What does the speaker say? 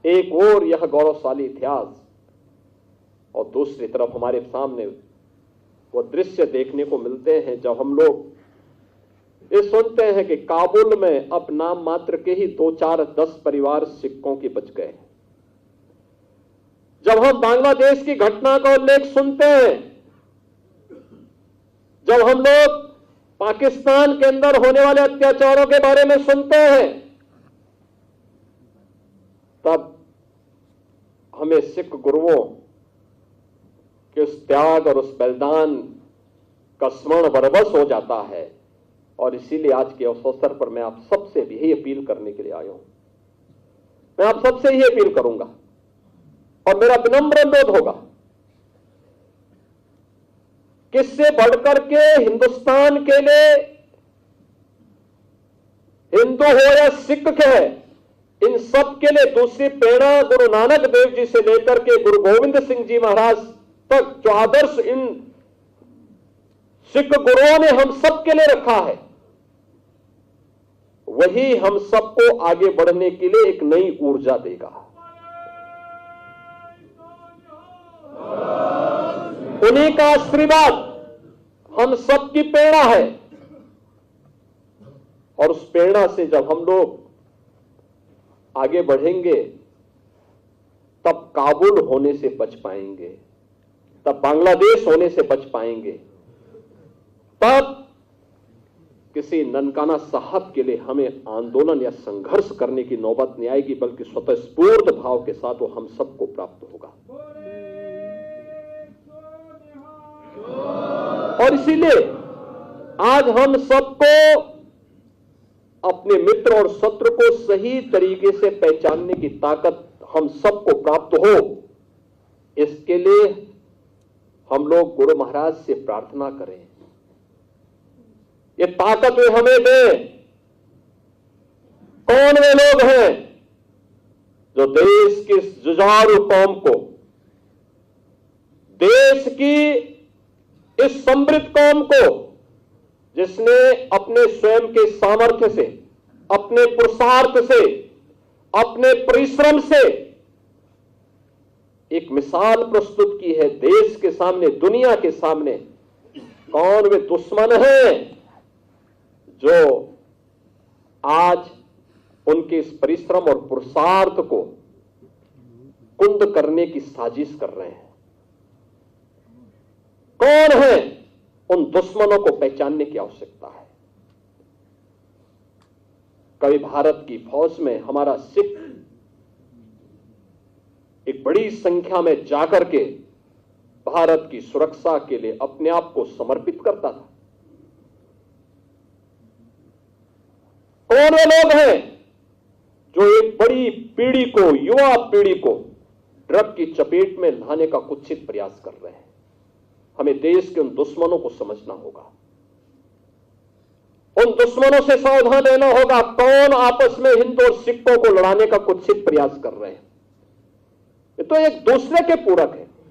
एक और यह गौरवशाली इतिहास और दूसरी तरफ हमारे सामने वो दृश्य देखने को मिलते हैं जब हम लोग ये सुनते हैं कि काबुल में अब नाम मात्र के ही 2-4-10 परिवार सिखों के बच गए। जब हम बांग्लादेश की घटना का उल्लेख सुनते हैं, जब हम लोग पाकिस्तान के अंदर होने वाले अत्याचारों के बारे में सुनते हैं, तब हमें सिख गुरुओं के उस त्याग और उस बलिदान का स्मरण बरबस हो जाता है। और इसीलिए आज के अवसर पर मैं आप सबसे भी यही अपील करने के लिए आया हूं। मैं आप सबसे यही अपील करूंगा और मेरा विनम्र अनुरोध होगा, किससे बढ़कर के हिंदुस्तान के लिए, हिंदू हो या सिख है, इन सब के लिए दूसरी प्रेरणा गुरु नानक देव जी से लेकर के गुरु गोविंद सिंह जी महाराज तक जो आदर्श इन सिख गुरुओं ने हम सब के लिए रखा है, वही हम सबको आगे बढ़ने के लिए एक नई ऊर्जा देगा। उन्हीं का आशीर्वाद हम सबकी प्रेरणा है और उस प्रेरणा से जब हम लोग आगे बढ़ेंगे तब काबुल होने से बच पाएंगे, तब बांग्लादेश होने से बच पाएंगे, तब किसी ननकाना साहब के लिए हमें आंदोलन या संघर्ष करने की नौबत नहीं आएगी, बल्कि स्वतःस्फूर्त भाव के साथ वो हम सबको प्राप्त होगा। और इसीलिए आज हम सबको अपने मित्र और शत्रु को सही तरीके से पहचानने की ताकत हम सबको प्राप्त हो, इसके लिए हम लोग गुरु महाराज से प्रार्थना करें, ये ताकत वे हमें दें। कौन वे लोग हैं जो देश की जुझारू कौम को, देश की इस समृद्ध कौम को, जिसने अपने स्वयं के सामर्थ्य से, अपने पुरुषार्थ से, अपने परिश्रम से एक मिसाल प्रस्तुत की है देश के सामने, दुनिया के सामने। कौन वे दुश्मन हैं जो आज उनके इस परिश्रम और पुरुषार्थ को कुंद करने की साजिश कर रहे हैं? कौन है? उन दुश्मनों को पहचानने की आवश्यकता है। कभी भारत की फौज में हमारा सिख एक बड़ी संख्या में जाकर के भारत की सुरक्षा के लिए अपने आप को समर्पित करता था। कौन वे लोग हैं जो एक बड़ी पीढ़ी को, युवा पीढ़ी को ड्रग की चपेट में लाने का कुत्सित प्रयास कर रहे हैं? हमें देश के उन दुश्मनों को समझना होगा, उन दुश्मनों से सावधान रहना होगा। कौन आपस में हिंदू और सिखों को लड़ाने का कुत्सित प्रयास कर रहे हैं? ये तो एक दूसरे के पूरक है।